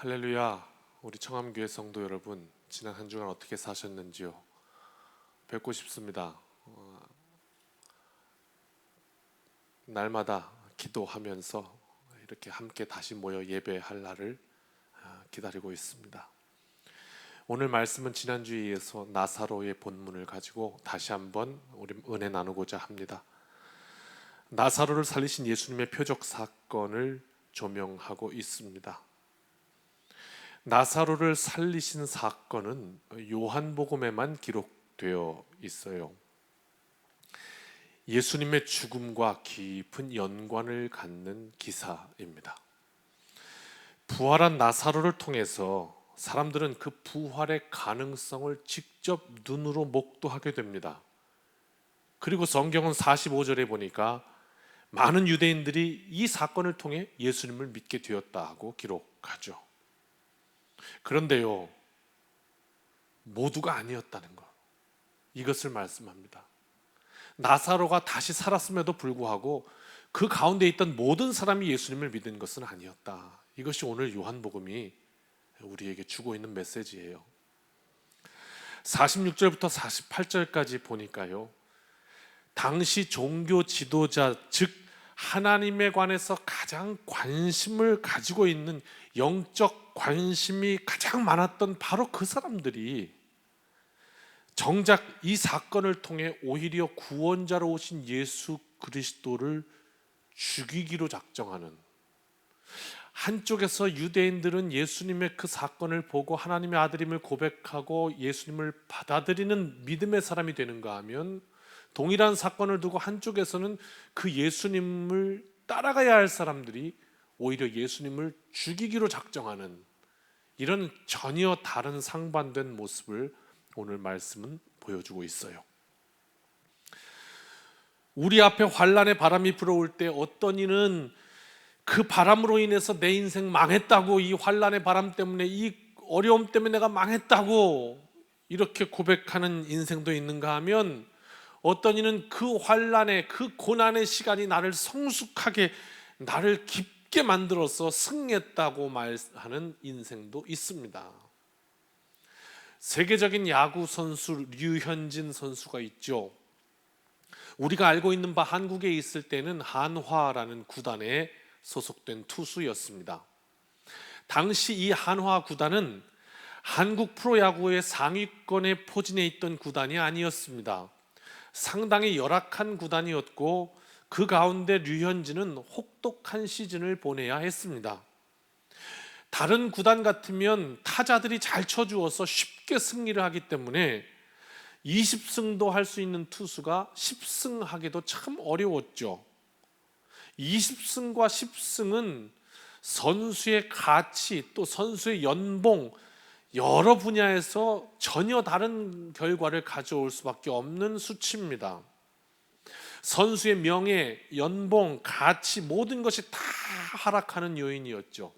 할렐루야. 우리 청암교회 성도 여러분, 지난 한 주간 어떻게 사셨는지요? 뵙고 싶습니다. 날마다 기도하면서 이렇게 함께 다시 모여 예배할 날을 기다리고 있습니다. 오늘 말씀은 지난주에 이어서 나사로의 본문을 가지고 다시 한번 우리 은혜 나누고자 합니다. 나사로를 살리신 예수님의 표적 사건을 조명하고 있습니다. 나사로를 살리신 사건은 요한복음에만 기록되어 있어요. 예수님의 죽음과 깊은 연관을 갖는 기사입니다. 부활한 나사로를 통해서 사람들은 그 부활의 가능성을 직접 눈으로 목도하게 됩니다. 그리고 성경은 45절에 보니까 많은 유대인들이 이 사건을 통해 예수님을 믿게 되었다고 기록하죠. 그런데요, 모두가 아니었다는 것, 이것을 말씀합니다. 나사로가 다시 살았음에도 불구하고 그 가운데 있던 모든 사람이 예수님을 믿은 것은 아니었다. 이것이 오늘 요한복음이 우리에게 주고 있는 메시지예요. 46절부터 48절까지 보니까요, 당시 종교 지도자, 즉 하나님에 관해서 가장 관심을 가지고 있는 영적 관심이 가장 많았던 바로 그 사람들이 정작 이 사건을 통해 오히려 구원자로 오신 예수 그리스도를 죽이기로 작정하는, 한쪽에서 유대인들은 예수님의 그 사건을 보고 하나님의 아들임을 고백하고 예수님을 받아들이는 믿음의 사람이 되는가 하면, 동일한 사건을 두고 한쪽에서는 그 예수님을 따라가야 할 사람들이 오히려 예수님을 죽이기로 작정하는, 이런 전혀 다른 상반된 모습을 오늘 말씀은 보여주고 있어요. 우리 앞에 환란의 바람이 불어올 때 어떤 이는 그 바람으로 인해서 내 인생 망했다고, 이 환란의 바람 때문에, 이 어려움 때문에 내가 망했다고 이렇게 고백하는 인생도 있는가 하면, 어떤 이는 그 환란의, 그 고난의 시간이 나를 성숙하게, 나를 깊게 만들어서 승리했다고 말하는 인생도 있습니다. 세계적인 야구 선수 류현진 선수가 있죠. 우리가 알고 있는 바 한국에 있을 때는 한화라는 구단에 소속된 투수였습니다. 당시 이 한화 구단은 한국 프로야구의 상위권에 포진해 있던 구단이 아니었습니다. 상당히 열악한 구단이었고, 그 가운데 류현진은 혹독한 시즌을 보내야 했습니다. 다른 구단 같으면 타자들이 잘 쳐주어서 쉽게 승리를 하기 때문에 20승도 할 수 있는 투수가 10승 하기도 참 어려웠죠. 20승과 10승은 선수의 가치, 또 선수의 연봉, 여러 분야에서 전혀 다른 결과를 가져올 수밖에 없는 수치입니다. 선수의 명예, 연봉, 가치, 모든 것이 다 하락하는 요인이었죠.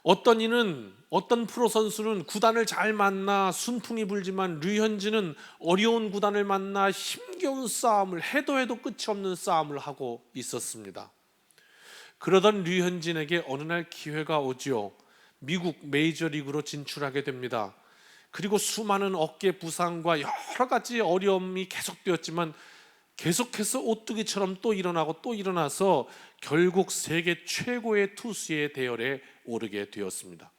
어떤 이는, 어떤 프로 선수는 구단을 잘 만나 순풍이 불지만, 류현진은 어려운 구단을 만나 힘겨운 싸움을, 해도 끝이 없는 싸움을 하고 있었습니다. 그러던 류현진에게 어느 날 기회가 오지요. 미국 메이저리그로 진출하게 됩니다. 그리고 수많은 어깨 부상과 여러 가지 어려움이 계속되었지만 계속해서 오뚜기처럼 또 일어나고 또 일어나서 결국 세계 최고의 투수의 대열에 오르게 되었습니다.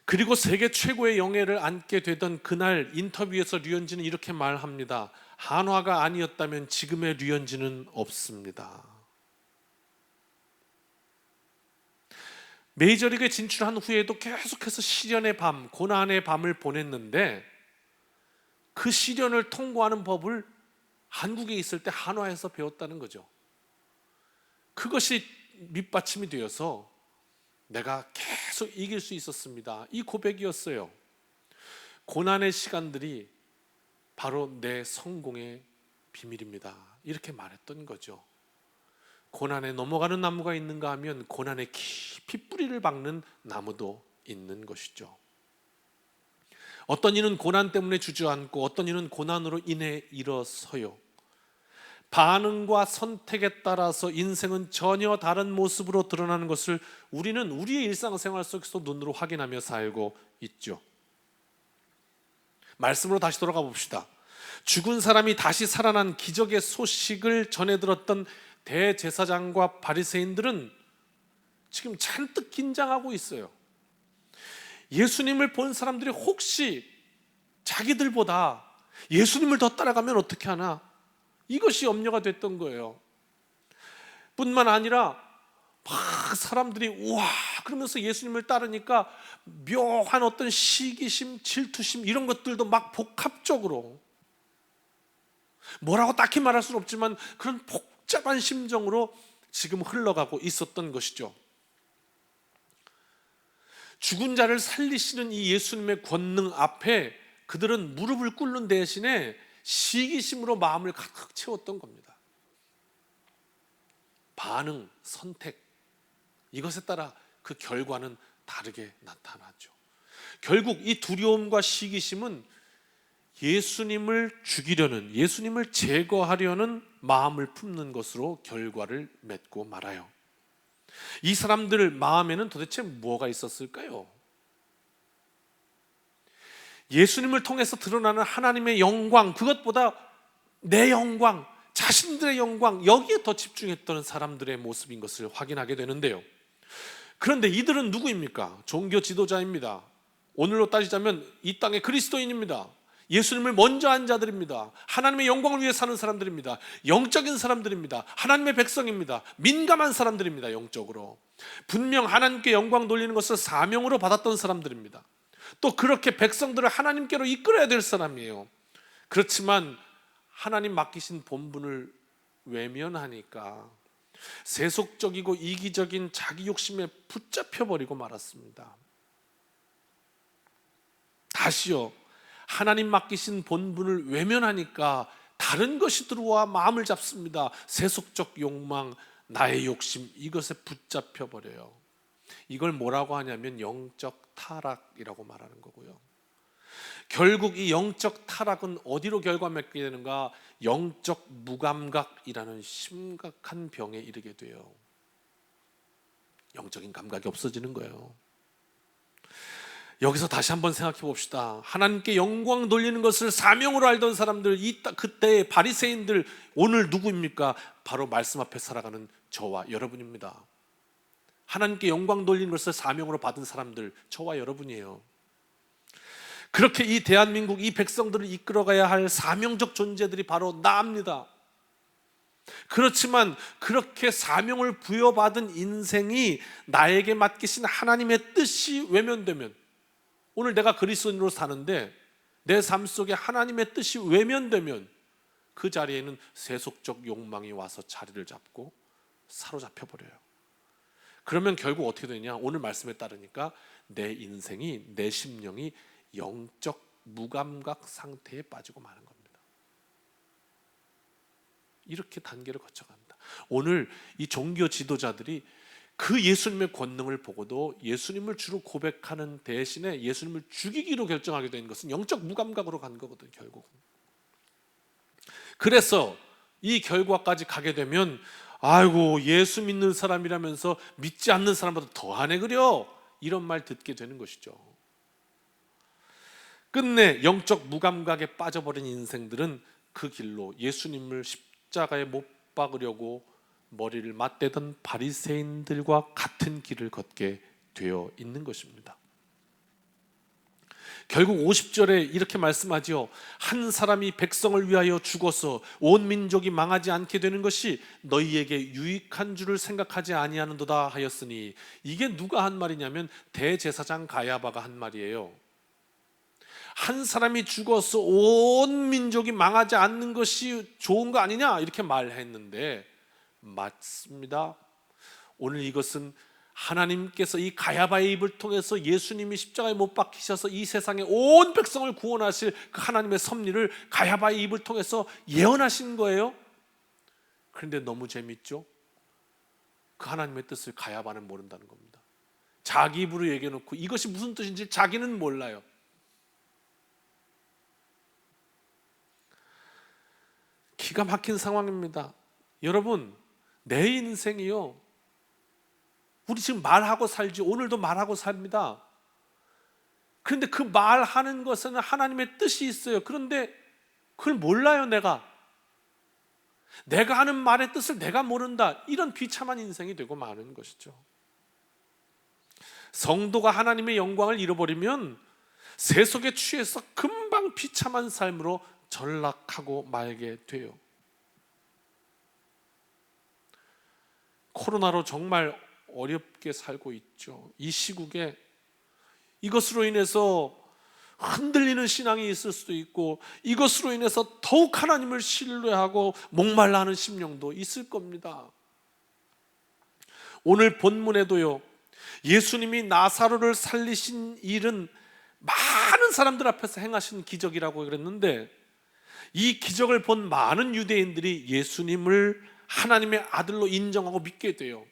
그리고 세계 최고의 영예를 안게 되던 그날 인터뷰에서 류현진은 이렇게 말합니다. 한화가 아니었다면 지금의 류현진은 없습니다. 메이저리그에 진출한 후에도 계속해서 시련의 밤, 고난의 밤을 보냈는데, 그 시련을 통과하는 법을 한국에 있을 때 한화에서 배웠다는 거죠. 그것이 밑받침이 되어서 내가 계속 이길 수 있었습니다. 이 고백이었어요. 고난의 시간들이 바로 내 성공의 비밀입니다. 이렇게 말했던 거죠. 고난에 넘어가는 나무가 있는가 하면 고난에 깊이 뿌리를 박는 나무도 있는 것이죠. 어떤 이는 고난 때문에 주저앉고, 어떤 이는 고난으로 인해 일어서요. 반응과 선택에 따라서 인생은 전혀 다른 모습으로 드러나는 것을 우리는 우리의 일상생활 속에서 눈으로 확인하며 살고 있죠. 말씀으로 다시 돌아가 봅시다. 죽은 사람이 다시 살아난 기적의 소식을 전해 들었던 대제사장과 바리새인들은 지금 잔뜩 긴장하고 있어요. 예수님을 본 사람들이 혹시 자기들보다 예수님을 더 따라가면 어떻게 하나? 이것이 염려가 됐던 거예요. 뿐만 아니라 막 사람들이 우와 그러면서 예수님을 따르니까 묘한 어떤 시기심, 질투심 이런 것들도 막 복합적으로 뭐라고 딱히 말할 수는 없지만 그런 복잡한 심정으로 지금 흘러가고 있었던 것이죠. 죽은 자를 살리시는 이 예수님의 권능 앞에 그들은 무릎을 꿇는 대신에 시기심으로 마음을 가득 채웠던 겁니다. 반응, 선택 이것에 따라 그 결과는 다르게 나타나죠. 결국 이 두려움과 시기심은 예수님을 죽이려는, 예수님을 제거하려는 마음을 품는 것으로 결과를 맺고 말아요. 이 사람들 마음에는 도대체 뭐가 있었을까요? 예수님을 통해서 드러나는 하나님의 영광, 그것보다 내 영광, 자신들의 영광, 여기에 더 집중했던 사람들의 모습인 것을 확인하게 되는데요. 그런데 이들은 누구입니까? 종교 지도자입니다. 오늘로 따지자면 이 땅의 그리스도인입니다. 예수님을 먼저 한 자들입니다. 하나님의 영광을 위해 사는 사람들입니다. 영적인 사람들입니다. 하나님의 백성입니다. 민감한 사람들입니다. 영적으로 분명 하나님께 영광 돌리는 것을 사명으로 받았던 사람들입니다. 또 그렇게 백성들을 하나님께로 이끌어야 될 사람이에요. 그렇지만 하나님 맡기신 본분을 외면하니까 세속적이고 이기적인 자기 욕심에 붙잡혀버리고 말았습니다. 다시요, 하나님 맡기신 본분을 외면하니까 다른 것이 들어와 마음을 잡습니다. 세속적 욕망, 나의 욕심, 이것에 붙잡혀버려요. 이걸 뭐라고 하냐면 영적 타락이라고 말하는 거고요. 결국 이 영적 타락은 어디로 결과 맺게 되는가? 영적 무감각이라는 심각한 병에 이르게 돼요. 영적인 감각이 없어지는 거예요. 여기서 다시 한번 생각해 봅시다. 하나님께 영광 돌리는 것을 사명으로 알던 사람들, 그때의 바리새인들, 오늘 누구입니까? 바로 말씀 앞에 살아가는 저와 여러분입니다. 하나님께 영광 돌리는 것을 사명으로 받은 사람들, 저와 여러분이에요. 그렇게 이 대한민국, 이 백성들을 이끌어가야 할 사명적 존재들이 바로 나입니다. 그렇지만 그렇게 사명을 부여받은 인생이 나에게 맡기신 하나님의 뜻이 외면되면, 오늘 내가 그리스도인으로 사는데 내 삶 속에 하나님의 뜻이 외면되면 그 자리에는 세속적 욕망이 와서 자리를 잡고 사로잡혀 버려요. 그러면 결국 어떻게 되냐? 오늘 말씀에 따르니까 내 인생이, 내 심령이 영적 무감각 상태에 빠지고 마는 겁니다. 이렇게 단계를 거쳐간다. 오늘 이 종교 지도자들이 그 예수님의 권능을 보고도 예수님을 주로 고백하는 대신에 예수님을 죽이기로 결정하게 된 것은 영적 무감각으로 간 거거든요, 결국은. 그래서 이 결과까지 가게 되면 아이고 예수 믿는 사람이라면서 믿지 않는 사람보다 더하네 그려, 이런 말 듣게 되는 것이죠. 끝내 영적 무감각에 빠져버린 인생들은 그 길로 예수님을 십자가에 못 박으려고 머리를 맞대던 바리새인들과 같은 길을 걷게 되어 있는 것입니다. 결국 50절에 이렇게 말씀하지요. 한 사람이 백성을 위하여 죽어서 온 민족이 망하지 않게 되는 것이 너희에게 유익한 줄을 생각하지 아니하는도다 하였으니, 이게 누가 한 말이냐면 대제사장 가야바가 한 말이에요. 한 사람이 죽어서 온 민족이 망하지 않는 것이 좋은 거 아니냐, 이렇게 말했는데 맞습니다. 오늘 이것은 하나님께서 이 가야바의 입을 통해서 예수님이 십자가에 못 박히셔서 이 세상의 온 백성을 구원하실 그 하나님의 섭리를 가야바의 입을 통해서 예언하신 거예요. 그런데 너무 재밌죠? 그 하나님의 뜻을 가야바는 모른다는 겁니다. 자기 입으로 얘기해 놓고 이것이 무슨 뜻인지 자기는 몰라요. 기가 막힌 상황입니다. 여러분, 내 인생이요, 우리 지금 말하고 살지, 오늘도 말하고 삽니다. 그런데 그 말하는 것에는 하나님의 뜻이 있어요. 그런데 그걸 몰라요. 내가 하는 말의 뜻을 내가 모른다. 이런 비참한 인생이 되고 마는 것이죠. 성도가 하나님의 영광을 잃어버리면 세속에 취해서 금방 비참한 삶으로 전락하고 말게 돼요. 코로나로 정말 어렵게 살고 있죠. 이 시국에 이것으로 인해서 흔들리는 신앙이 있을 수도 있고, 이것으로 인해서 더욱 하나님을 신뢰하고 목말라 하는 심령도 있을 겁니다. 오늘 본문에도요, 예수님이 나사로를 살리신 일은 많은 사람들 앞에서 행하신 기적이라고 그랬는데, 이 기적을 본 많은 유대인들이 예수님을 하나님의 아들로 인정하고 믿게 돼요.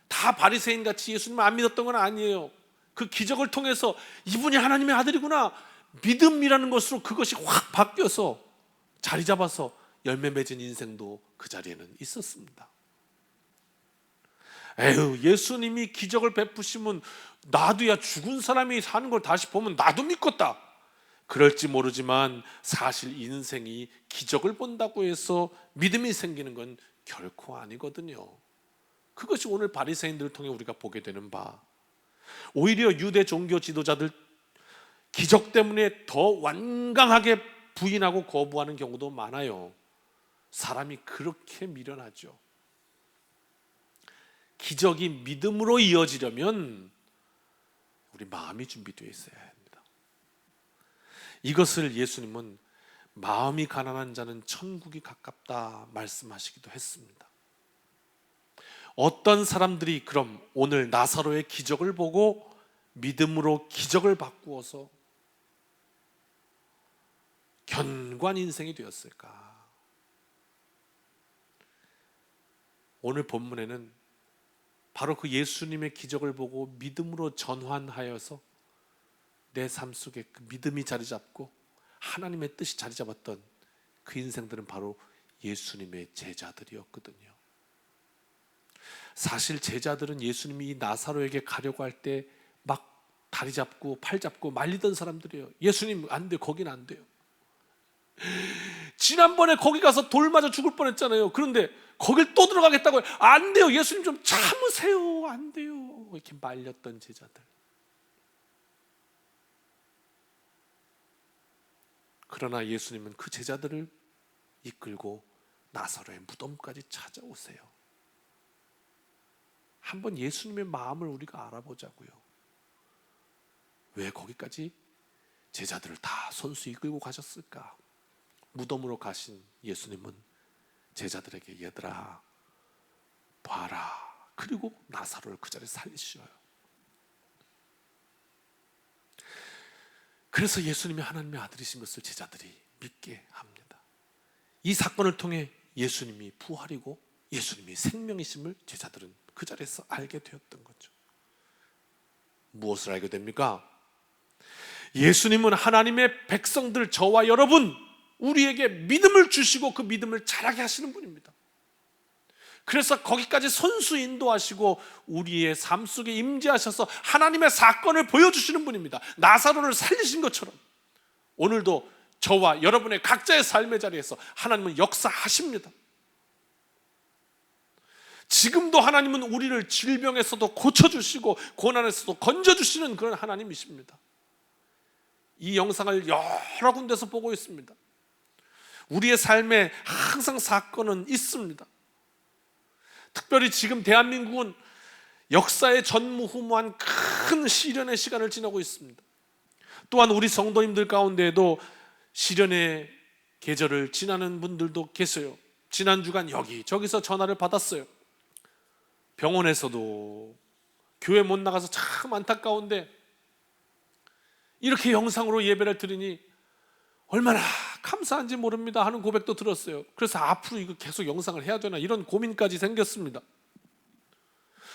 다 바리새인 같이 예수님을 안 믿었던 건 아니에요. 그 기적을 통해서 이분이 하나님의 아들이구나, 믿음이라는 것으로 그것이 확 바뀌어서 자리 잡아서 열매 맺은 인생도 그 자리에는 있었습니다. 에휴, 예수님이 기적을 베푸시면 나도야 죽은 사람이 사는 걸 다시 보면 나도 믿겠다, 그럴지 모르지만 사실 인생이 기적을 본다고 해서 믿음이 생기는 건 결코 아니거든요. 그것이 오늘 바리새인들을 통해 우리가 보게 되는 바, 오히려 유대 종교 지도자들 기적 때문에 더 완강하게 부인하고 거부하는 경우도 많아요. 사람이 그렇게 미련하죠. 기적이 믿음으로 이어지려면 우리 마음이 준비되어 있어야 합니다. 이것을 예수님은 마음이 가난한 자는 천국이 가깝다 말씀하시기도 했습니다. 어떤 사람들이 그럼 오늘 나사로의 기적을 보고 믿음으로 기적을 바꾸어서 견고한 인생이 되었을까? 오늘 본문에는 바로 그 예수님의 기적을 보고 믿음으로 전환하여서 내 삶 속에 그 믿음이 자리 잡고 하나님의 뜻이 자리 잡았던 그 인생들은 바로 예수님의 제자들이었거든요. 사실 제자들은 예수님이 이 나사로에게 가려고 할 때 막 다리 잡고 팔 잡고 말리던 사람들이에요. 예수님 안 돼요, 거긴 안 돼요. 지난번에 거기 가서 돌 맞아 죽을 뻔했잖아요. 그런데 거길 또 들어가겠다고 해요. 안 돼요, 예수님 좀 참으세요, 안 돼요, 이렇게 말렸던 제자들. 그러나 예수님은 그 제자들을 이끌고 나사로의 무덤까지 찾아오세요. 한번 예수님의 마음을 우리가 알아보자고요. 왜 거기까지 제자들을 다 손수 이끌고 가셨을까? 무덤으로 가신 예수님은 제자들에게 얘들아 봐라, 그리고 나사로를 그 자리에 살리셔요. 그래서 예수님이 하나님의 아들이신 것을 제자들이 믿게 합니다. 이 사건을 통해 예수님이 부활이고 예수님이 생명이심을 제자들은 그 자리에서 알게 되었던 거죠. 무엇을 알게 됩니까? 예수님은 하나님의 백성들, 저와 여러분, 우리에게 믿음을 주시고 그 믿음을 자라게 하시는 분입니다. 그래서 거기까지 선수 인도하시고 우리의 삶 속에 임재하셔서 하나님의 사건을 보여주시는 분입니다. 나사로를 살리신 것처럼 오늘도 저와 여러분의 각자의 삶의 자리에서 하나님은 역사하십니다. 지금도 하나님은 우리를 질병에서도 고쳐주시고 고난에서도 건져주시는 그런 하나님이십니다. 이 영상을 여러 군데서 보고 있습니다. 우리의 삶에 항상 사건은 있습니다. 특별히 지금 대한민국은 역사의 전무후무한 큰 시련의 시간을 지나고 있습니다. 또한 우리 성도님들 가운데에도 시련의 계절을 지나는 분들도 계세요. 지난 주간 여기저기서 전화를 받았어요. 병원에서도, 교회 못 나가서 참 안타까운데 이렇게 영상으로 예배를 드리니 얼마나 감사한지 모릅니다 하는 고백도 들었어요. 그래서 앞으로 이거 계속 영상을 해야 되나 이런 고민까지 생겼습니다.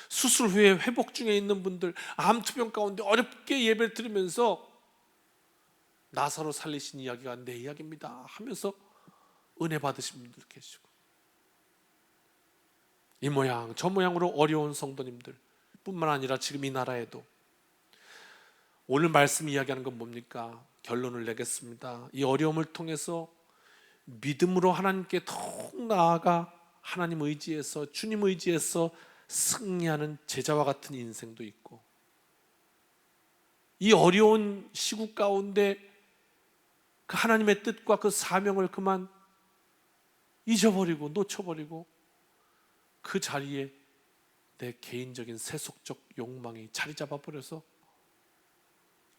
수술 후에 회복 중에 있는 분들, 암투병 가운데 어렵게 예배를 드리면서 나사로 살리신 이야기가 내 이야기입니다 하면서 은혜 받으신 분들 계시고, 이 모양 저 모양으로 어려운 성도님들 뿐만 아니라 지금 이 나라에도, 오늘 말씀 이야기하는 건 뭡니까? 결론을 내겠습니다. 이 어려움을 통해서 믿음으로 하나님께 더욱 나아가 하나님 의지해서, 주님 의지해서 승리하는 제자와 같은 인생도 있고, 이 어려운 시국 가운데 그 하나님의 뜻과 그 사명을 그만 잊어버리고 놓쳐버리고 그 자리에 내 개인적인 세속적 욕망이 자리 잡아버려서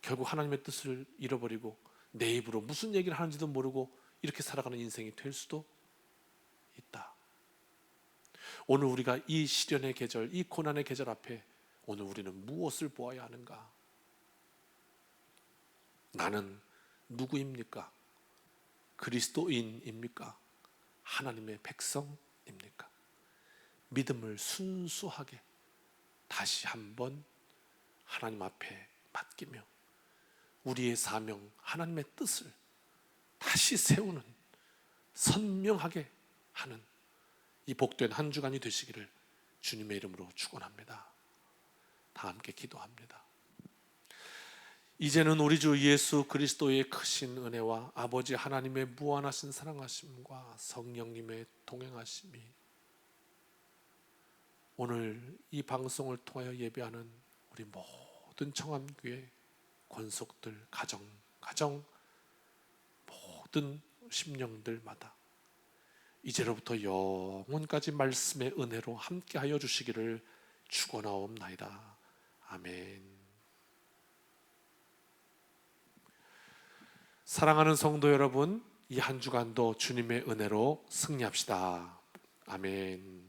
결국 하나님의 뜻을 잃어버리고 내 입으로 무슨 얘기를 하는지도 모르고 이렇게 살아가는 인생이 될 수도 있다. 오늘 우리가 이 시련의 계절, 이 고난의 계절 앞에 오늘 우리는 무엇을 보아야 하는가? 나는 누구입니까? 그리스도인입니까? 하나님의 백성입니까? 믿음을 순수하게 다시 한번 하나님 앞에 맡기며 우리의 사명, 하나님의 뜻을 다시 세우는, 선명하게 하는 이 복된 한 주간이 되시기를 주님의 이름으로 축원합니다. 다 함께 기도합니다. 이제는 우리 주 예수 그리스도의 크신 은혜와 아버지 하나님의 무한하신 사랑하심과 성령님의 동행하심이 오늘 이 방송을 통하여 예배하는 우리 모든 청암교회 권속들, 가정 모든 심령들마다 이제로부터 영원까지 말씀의 은혜로 함께하여 주시기를 축원하옵나이다. 아멘. 사랑하는 성도 여러분, 이 한 주간도 주님의 은혜로 승리합시다. 아멘.